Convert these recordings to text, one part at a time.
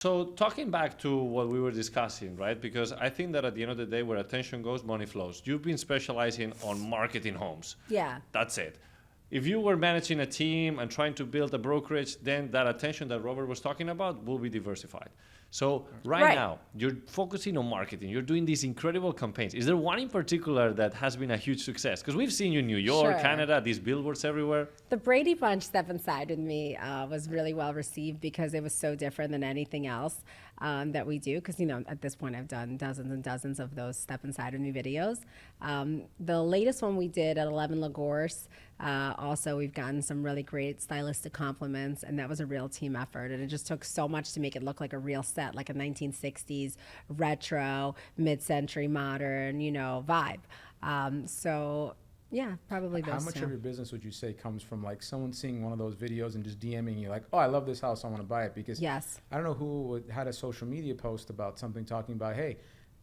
So talking back to what we were discussing, right? Because I think that at the end of the day, where attention goes, money flows. You've been specializing on marketing homes. Yeah. That's it. If you were managing a team and trying to build a brokerage, then that attention that Robert was talking about will be diversified. So right now, you're focusing on marketing. You're doing these incredible campaigns. Is there one in particular that has been a huge success? Because we've seen you in New York, Sure. Canada, these billboards everywhere. The Brady Bunch Step Inside with Me was really well received because it was so different than anything else that we do. Because, at this point, I've done dozens and dozens of those Step Inside with Me videos. The latest one we did at 11 Lagorce, also, we've gotten some really great stylistic compliments, and that was a real team effort. And it just took so much to make it look like a real set, like a 1960s retro, mid-century modern, vibe. So yeah, probably those How much two. of your business would you say comes from like someone seeing one of those videos and just DMing you like, oh, I love this house, I want to buy it? Because Yes. I don't know who had a social media post about something talking about, hey,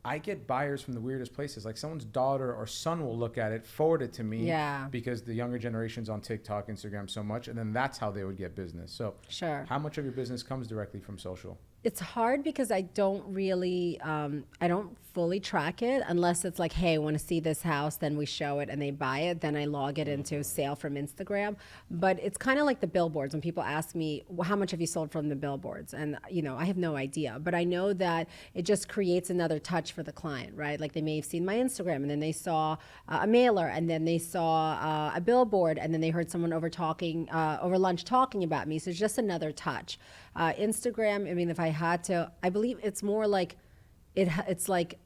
I get buyers from the weirdest places. Like someone's daughter or son will look at it, forward it to me, Yeah. because the younger generation's on TikTok, Instagram so much, and then that's how they would get business. So Sure. how much of your business comes directly from social? It's hard because I don't really, I don't fully track it unless it's like, hey, I want to see this house, then we show it and they buy it, then I log it into sale from Instagram. But it's kind of like the billboards when people ask me, well, how much have you sold from the billboards? And, I have no idea, but I know that it just creates another touch for the client, right? Like they may have seen my Instagram and then they saw a mailer and then they saw a billboard and then they heard someone over lunch talking about me. So it's just another touch. Instagram, I mean, if I had to, I believe it's more like, it's like,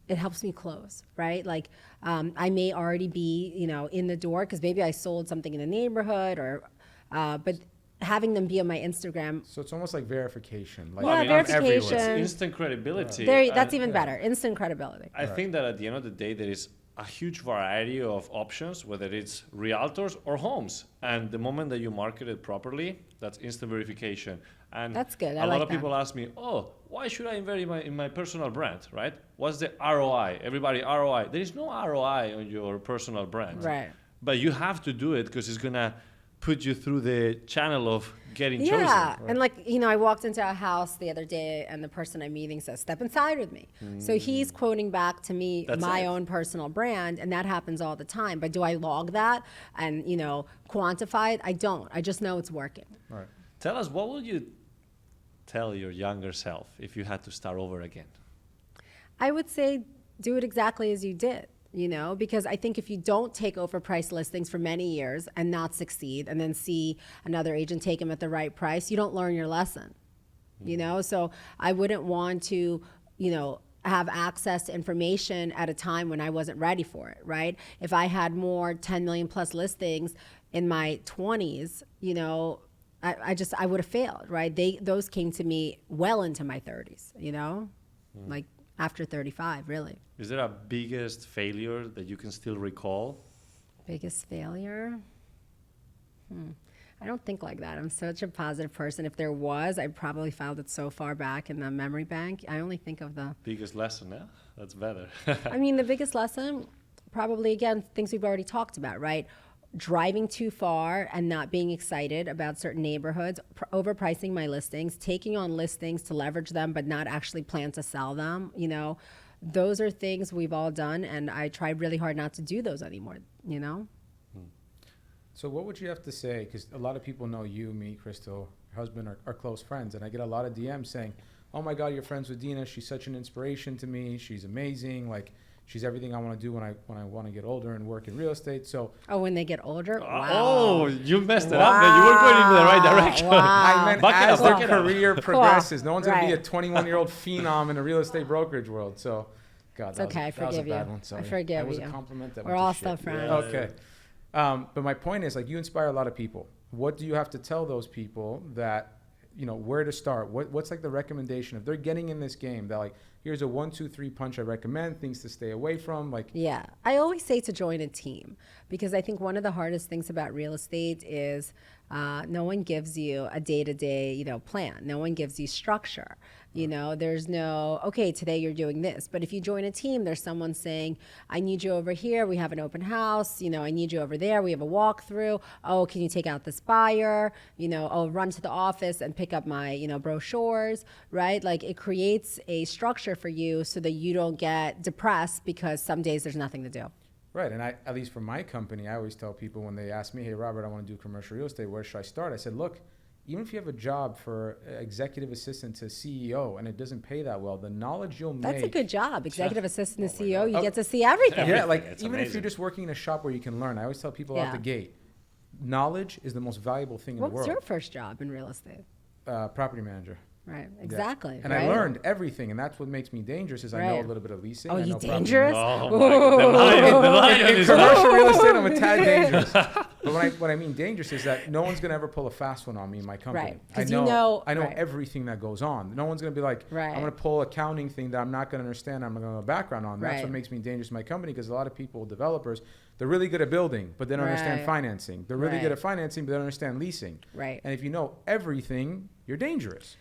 it helps me close, right? Like I may already be, in the door because maybe I sold something in the neighborhood but having them be on my Instagram. So it's almost like verification. Like, Yeah, I'm verification. everywhere. It's instant credibility. That's even better, instant credibility. I think that at the end of the day, there is a huge variety of options, whether it's realtors or homes. And the moment that you market it properly, that's instant verification. And That's good. I a lot like of people ask me, oh, why should I invest in my personal brand, right? What's the ROI? Everybody, ROI. There is no ROI on your personal brand. Right. But you have to do it because it's going to put you through the channel of getting chosen. Yeah, and I walked into a house the other day and the person I'm meeting says, step inside with me. So he's quoting back to me That's my it. own personal brand, and that happens all the time. But do I log that and, quantify it? I don't. I just know it's working. Right. Tell us, what would you tell your younger self if you had to start over again? I would say do it exactly as you did. Because I think if you don't take overpriced listings for many years and not succeed and then see another agent take them at the right price, you don't learn your lesson, So I wouldn't want to, have access to information at a time when I wasn't ready for it, right? If I had more 10 million plus listings in my 20s, I would have failed, right? Those came to me well into my 30s, like after 35, really. Is there a biggest failure that you can still recall? Biggest failure? I don't think like that. I'm such a positive person. If there was, I probably filed it so far back in the memory bank. I only think of the... Biggest lesson, yeah? That's better. I mean, the biggest lesson, probably, again, things we've already talked about, right? Driving too far and not being excited about certain neighborhoods, overpricing my listings, taking on listings to leverage them but not actually plan to sell them, Those are things we've all done, and I try really hard not to do those anymore, So what would you have to say? Because a lot of people know you, me, Crystal, her husband are close friends. And I get a lot of DMs saying, oh my God, you're friends with Dina. She's such an inspiration to me. She's amazing. Like, she's everything I want to do when I want to get older and work in real estate. So when they get older? Wow. Oh, you messed it up, man. You were going into the right direction. Wow. I meant Buck it as up, their buck it up. career progresses. No one's going to be a Right. 21-year-old phenom in a real estate brokerage world. So, God, It's okay. I that was a forgive you. bad one. Sorry. I forgive that was you. a compliment. That We're went to all shit. still friends. Okay. But my point is, like, you inspire a lot of people. What do you have to tell those people that, where to start? What's like the recommendation if they're getting in this game? That like, here's a 1, 2, 3 punch I recommend, things to stay away from. Like, Yeah, I always say to join a team because I think one of the hardest things about real estate is No one gives you a day-to-day, plan. No one gives you structure. There's no, okay, today you're doing this. But if you join a team, there's someone saying, I need you over here. We have an open house. I need you over there. We have a walkthrough. Oh, can you take out this buyer? Oh, run to the office and pick up my, brochures, right? Like it creates a structure for you so that you don't get depressed because some days there's nothing to do. Right, and at least for my company, I always tell people when they ask me, hey, Robert, I want to do commercial real estate, where should I start? I said, look, even if you have a job for executive assistant to CEO and it doesn't pay that well, the knowledge you'll make. That's a good job. Executive assistant to CEO, you get to see everything. Yeah, like It's even amazing. if you're just working in a shop where you can learn, I always tell people out Yeah. the gate, knowledge is the most valuable thing in What the was world. your first job in real estate? Property manager. Right, Yeah. exactly. And right? I learned everything, and that's what makes me dangerous is I know a Right. little bit of leasing. Oh, I you know property dangerous? Oh, my God. The lion In is commercial real estate, I'm a tad dangerous. But what I mean dangerous is that no one's gonna ever pull a fast one on me in my company. Right, I 'cause know right. everything that goes on. No one's gonna be like, Right. I'm gonna pull accounting thing that I'm not gonna understand. I'm not gonna have a background on. That's Right. what makes me dangerous in my company because a lot of people, developers, they're really good at building, but they don't understand Right. financing. They're really good Right. at financing, but they don't understand leasing. Right. And if you know everything, you're dangerous.